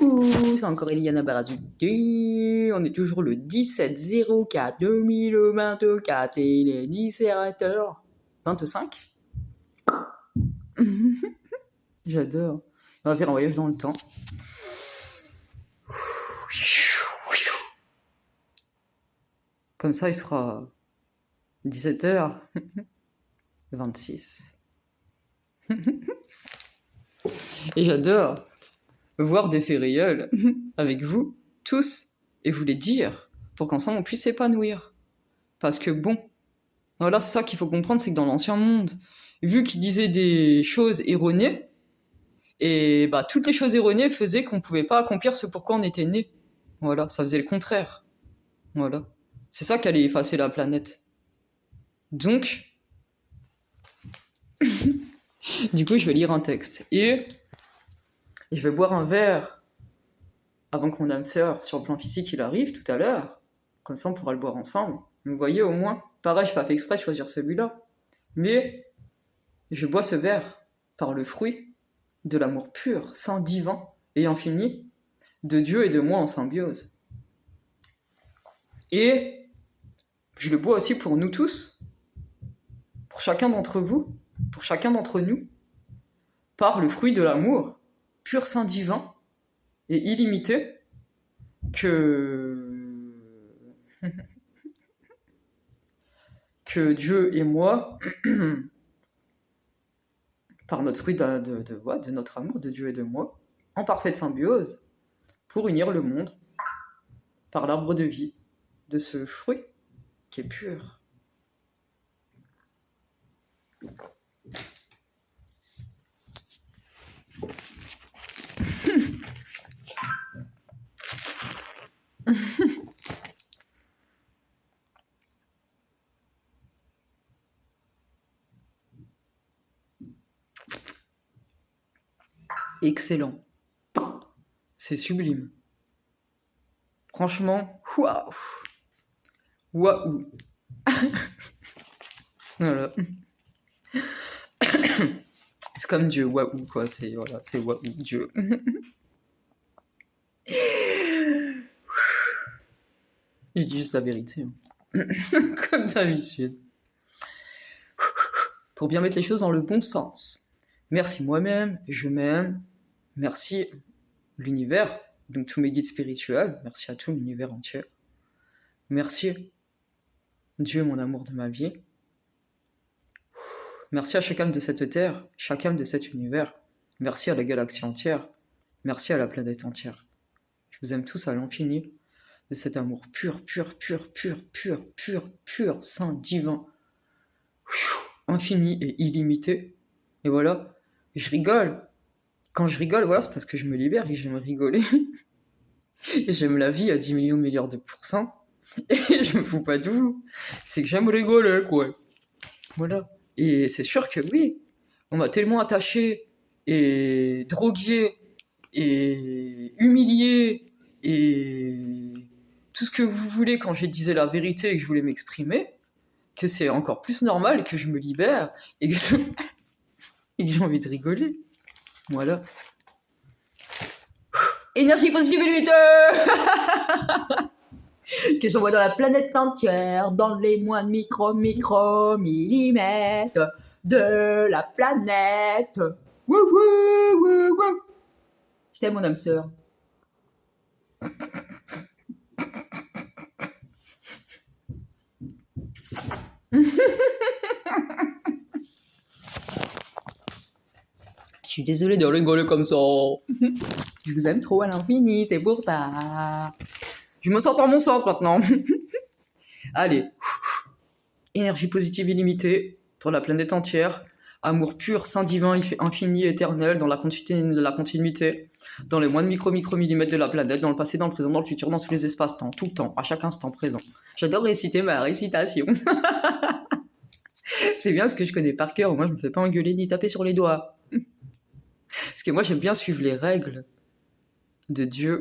Coucou, c'est encore Eliana Barazuki. On est toujours le 17-04-2024 et il est 17h25. J'adore. On va faire un voyage dans le temps. Comme ça, il sera 17h26. Et j'adore voir des faits réels avec vous tous et vous les dire pour qu'ensemble on puisse s'épanouir. Parce que bon, voilà, c'est ça qu'il faut comprendre, c'est que dans l'ancien monde, vu qu'ils disaient des choses erronées, et bah toutes les choses erronées faisaient qu'on pouvait pas accomplir ce pourquoi on était né. Voilà, ça faisait le contraire. Voilà. C'est ça qui allait effacer la planète. Donc, du coup, je vais lire un texte. Et je vais boire un verre avant que mon âme sœur sur le plan physique il arrive tout à l'heure. Comme ça, on pourra le boire ensemble. Vous voyez, au moins, pareil, je n'ai pas fait exprès de choisir celui-là. Mais je bois ce verre par le fruit de l'amour pur, saint, divin et infini de Dieu et de moi en symbiose. Et je le bois aussi pour nous tous, pour chacun d'entre vous, pour chacun d'entre nous, par le fruit de l'amour pur, saint, divin et illimité que Dieu et moi, par notre fruit de notre amour de Dieu et de moi, en parfaite symbiose, pour unir le monde par l'arbre de vie de ce fruit qui est pur. Excellent. C'est sublime. Franchement, waouh. Waouh. Voilà. C'est comme Dieu, waouh, quoi. C'est waouh, Dieu. Je dis juste la vérité. Comme d'habitude. Pour bien mettre les choses dans le bon sens. Merci moi-même, je m'aime. Merci l'univers, donc tous mes guides spirituels. Merci à tout l'univers entier. Merci Dieu, mon amour de ma vie. Merci à chaque âme de cette terre, chaque âme de cet univers. Merci à la galaxie entière. Merci à la planète entière. Je vous aime tous à l'infini de cet amour pur, pur, pur, pur, pur, pur, pur, saint, divin, infini et illimité. Et voilà, je rigole. Quand je rigole, voilà, c'est parce que je me libère et j'aime rigoler. J'aime la vie à 10 millions de milliards de pourcents. Et je me fous pas de vous. C'est que j'aime rigoler, quoi. Voilà. Et c'est sûr que oui, on m'a tellement attaché et drogué et humilié et tout ce que vous voulez quand je disais la vérité et que je voulais m'exprimer, que c'est encore plus normal que je me libère et que j'ai envie de rigoler. Voilà. Énergie positive illimitée. Que j'envoie dans la planète entière, dans les moins de micro-millimètres de la planète. Wouh, wouh, wouh, wouh. Je t'aime, mon âme sœur. Je suis désolée de rigoler comme ça. Je vous aime trop à l'infini, c'est pour ça. Je me sens dans mon sens maintenant. Allez. Énergie positive illimitée pour la planète entière. Amour pur, saint divin, infini, éternel, dans la continuité, dans les moins de micro-millimètres de la planète, dans le passé, dans le présent, dans le futur, dans tous les espaces-temps, tout le temps, à chaque instant présent. J'adore réciter ma récitation. C'est bien parce que je connais par cœur, moi je me fais pas engueuler ni taper sur les doigts. Parce que moi j'aime bien suivre les règles de Dieu.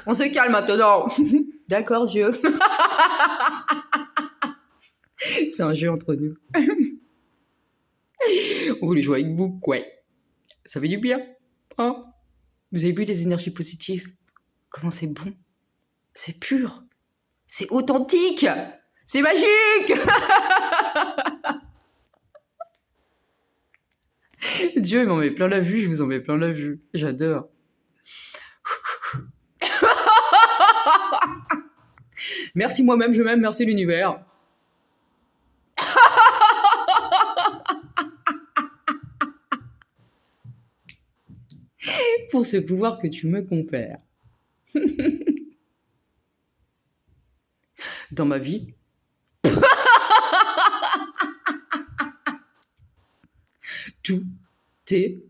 On se calme maintenant. D'accord, Dieu. C'est un jeu entre nous. On voulait jouer avec vous, ouais. Ça fait du bien. Hein? Vous avez vu les énergies positives? Comment c'est bon? C'est pur. C'est authentique. C'est magique. Dieu, il m'en met plein la vue, je vous en mets plein la vue. J'adore. Merci moi-même, je m'aime, merci l'univers. Pour ce pouvoir que tu me confères. Dans ma vie. Tout est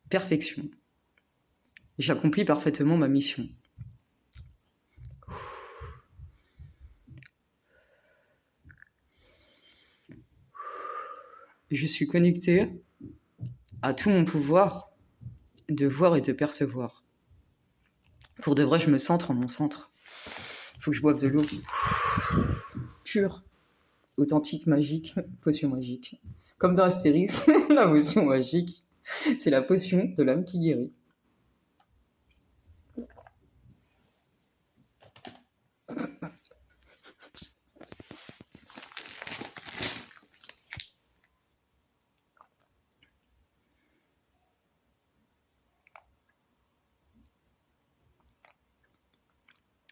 perfection. J'accomplis parfaitement ma mission. Je suis connecté à tout mon pouvoir de voir et de percevoir. Pour de vrai, je me centre en mon centre. Faut que je boive de l'eau pure, authentique, magique, potion magique. Comme dans Astérix, la potion magique, c'est la potion de l'âme qui guérit.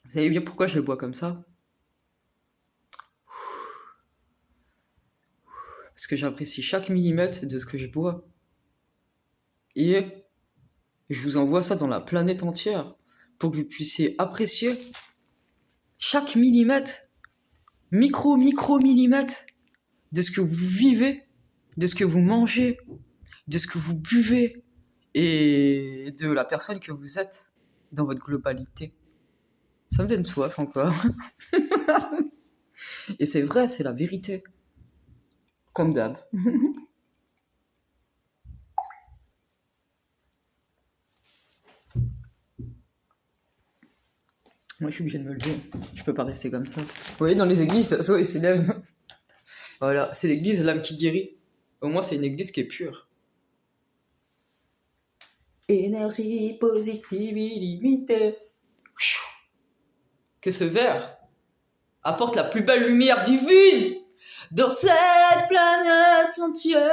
Vous savez bien pourquoi je le bois comme ça? Parce que j'apprécie chaque millimètre de ce que je bois. Et je vous envoie ça dans la planète entière pour que vous puissiez apprécier chaque millimètre, micro-millimètre de ce que vous vivez, de ce que vous mangez, de ce que vous buvez et de la personne que vous êtes dans votre globalité. Ça me donne soif encore. Et c'est vrai, c'est la vérité. Comme d'hab. Moi, je suis obligée de me lever. Je peux pas rester comme ça. Vous voyez, dans les églises, ça s'élève. Voilà, c'est l'église, l'âme qui guérit. Au moins, c'est une église qui est pure. Énergie positive illimitée. Que ce verre apporte la plus belle lumière divine dans cette planète entière.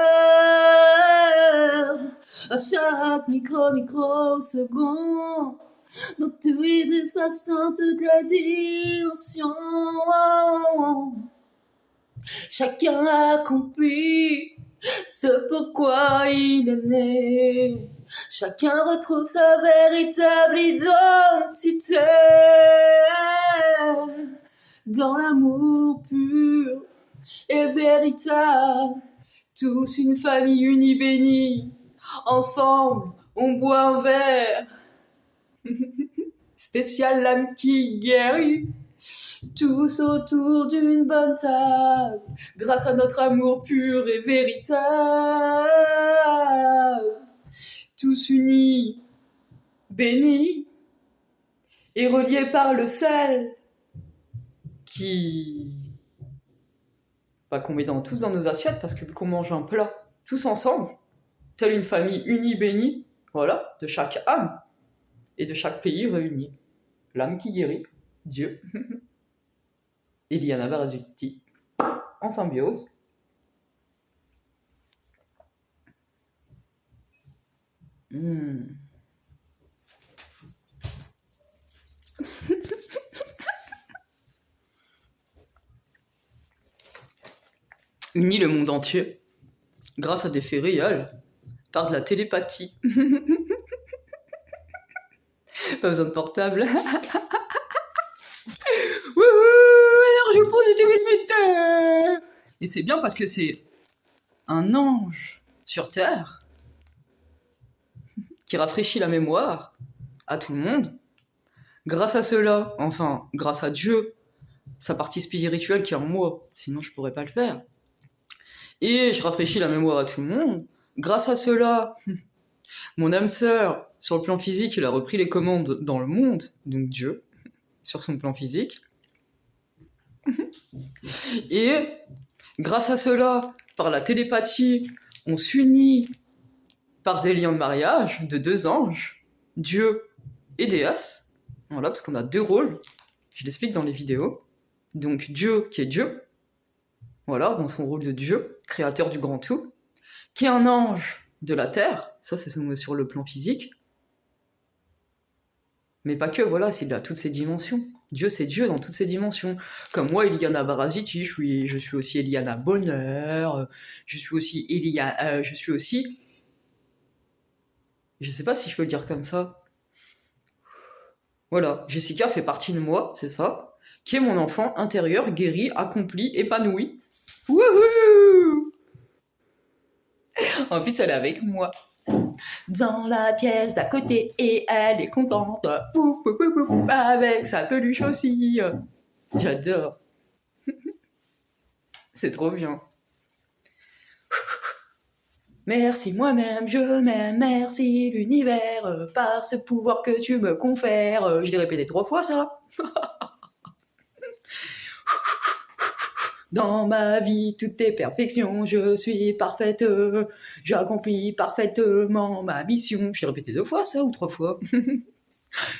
À chaque microseconde, dans tous les espaces, dans toute la dimension. Chacun accomplit ce pourquoi il est né. Chacun retrouve sa véritable identité dans l'amour pur et véritable. Tous une famille unie bénie. Ensemble, on boit un verre. Spécial l'âme qui guérit. Tous autour d'une bonne table, grâce à notre amour pur et véritable. Tous unis, bénis et reliés par le sel qu'on met tous dans nos assiettes, parce que vu qu'on mange un plat tous ensemble, telle une famille unie, bénie, voilà, de chaque âme et de chaque pays réuni. L'âme qui guérit, Dieu. Eliana Barazuti, en symbiose. Unit le monde entier, grâce à des faits réels, par de la télépathie. Pas besoin de portable. Énergie positivité. Et c'est bien parce que c'est un ange sur Terre qui rafraîchit la mémoire à tout le monde. Grâce à cela, enfin, grâce à Dieu, sa partie spirituelle qui est en moi, sinon je pourrais pas le faire. Et je rafraîchis la mémoire à tout le monde. Grâce à cela, mon âme sœur, sur le plan physique, il a repris les commandes dans le monde, donc Dieu, sur son plan physique. Et Grâce à cela, par la télépathie, on s'unit par des liens de mariage de deux anges, Dieu et déesse. Voilà, parce qu'on a deux rôles. Je l'explique dans les vidéos. Donc Dieu qui est Dieu, voilà, dans son rôle de Dieu, créateur du grand tout, qui est un ange de la terre, ça c'est sur le plan physique, mais pas que, voilà, il a toutes ces dimensions. Dieu, c'est Dieu dans toutes ses dimensions. Comme moi, Eliana Baraziti, je suis aussi Eliana Bonheur, je suis aussi je sais pas si je peux le dire comme ça. Voilà, Jessica fait partie de moi, c'est ça, qui est mon enfant intérieur, guéri, accompli, épanoui. Wouhou! En plus, elle est avec moi dans la pièce d'à côté et elle est contente avec sa peluche aussi. J'adore. C'est trop bien. Merci moi-même, je m'aime, merci l'univers, par ce pouvoir que tu me confères. Je l'ai répété 3 fois ça. Dans ma vie, tout est perfection, je suis parfaite, j'accomplis parfaitement ma mission. Je l'ai répété 2 fois ça ou 3 fois.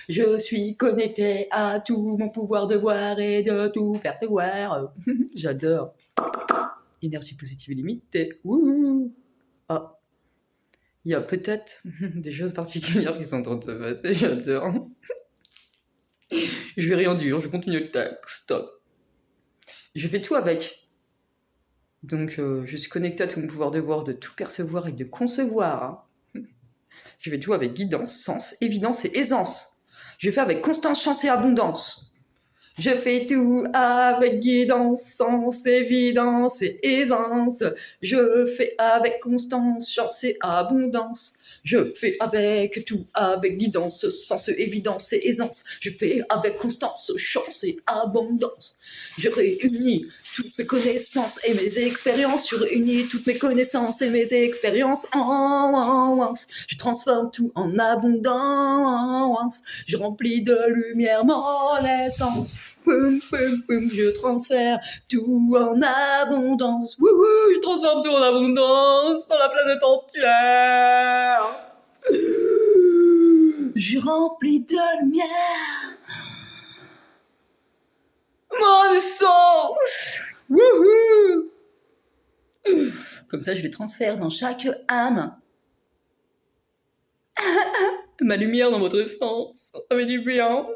Je suis connectée à tout mon pouvoir de voir et de tout percevoir. J'adore. Énergie positive illimitée. Ouh. Ah. Il y a peut-être des choses particulières qui sont en train de se passer. J'adore. Je vais rien dire, je vais continuer le texte. Je fais tout avec. Donc, je suis connectée à tout mon pouvoir de voir, de tout percevoir et de concevoir. Je fais tout avec guidance, sens, évidence et aisance. Je fais avec constance, chance et abondance. Je fais tout avec guidance, sens, évidence et aisance. Je fais avec constance, chance et abondance. Je fais avec tout, avec guidance, sens, évidence et aisance. Je fais avec constance, chance et abondance. Je réunis toutes mes connaissances et mes expériences. Je réunis toutes mes connaissances et mes expériences en je transforme tout en abondance. Je remplis de lumière mon essence. Poum, poum, poum, je transfère tout en abondance. Wouhou, je transforme tout en abondance dans la planète entière. Je remplis de lumière mon essence. Wouhou. Comme ça, je les transfère dans chaque âme. Ma lumière dans votre essence. Ça fait du bien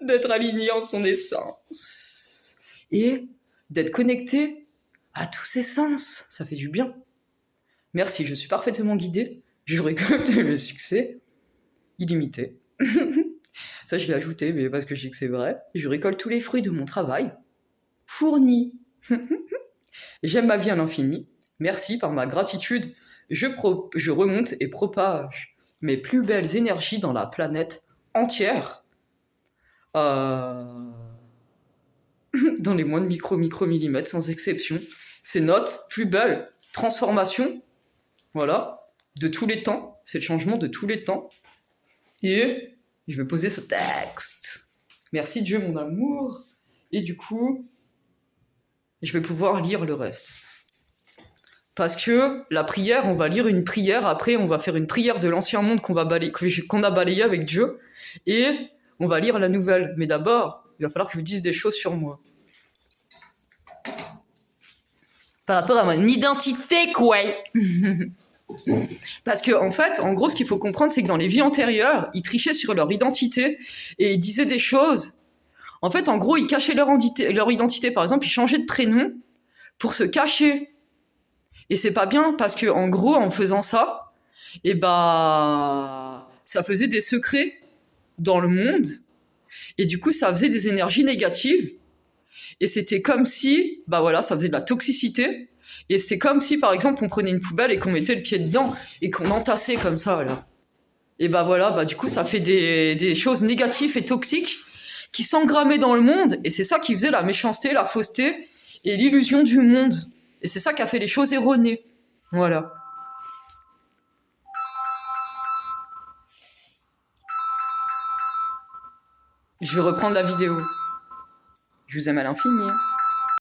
d'être aligné en son essence. Et d'être connecté à tous ses sens. Ça fait du bien. Merci, je suis parfaitement guidée. Je récolte le succès illimité. Ça, je l'ai ajouté, mais parce que je dis que c'est vrai. Je récolte tous les fruits de mon travail. Fourni. J'aime ma vie à l'infini. Merci, par ma gratitude, je remonte et propage mes plus belles énergies dans la planète entière. Dans les moins de micro-millimètres, sans exception. C'est notre plus belle transformation, voilà, de tous les temps. C'est le changement de tous les temps. Et je vais poser ce texte. Merci Dieu, mon amour. Et du coup, je vais pouvoir lire le reste. Parce que la prière, on va lire une prière, après on va faire une prière de l'ancien monde qu'on a balayé avec Dieu, et on va lire la nouvelle. Mais d'abord, il va falloir que je vous dise des choses sur moi. Par rapport à mon identité, quoi. Parce que, en fait, en gros, ce qu'il faut comprendre, c'est que dans les vies antérieures, ils trichaient sur leur identité, et ils disaient des choses. En fait, en gros, ils cachaient leur identité. Par exemple, ils changeaient de prénom pour se cacher. Et c'est pas bien parce que, en gros, en faisant ça, ça faisait des secrets dans le monde. Et du coup, ça faisait des énergies négatives. Et c'était comme si, ça faisait de la toxicité. Et c'est comme si, par exemple, on prenait une poubelle et qu'on mettait le pied dedans et qu'on entassait comme ça, là. Et du coup, ça fait des choses négatives et toxiques qui s'engrammaient dans le monde. Et c'est ça qui faisait la méchanceté, la fausseté et l'illusion du monde. Et c'est ça qui a fait les choses erronées. Voilà. Je vais reprendre la vidéo. Je vous aime à l'infini.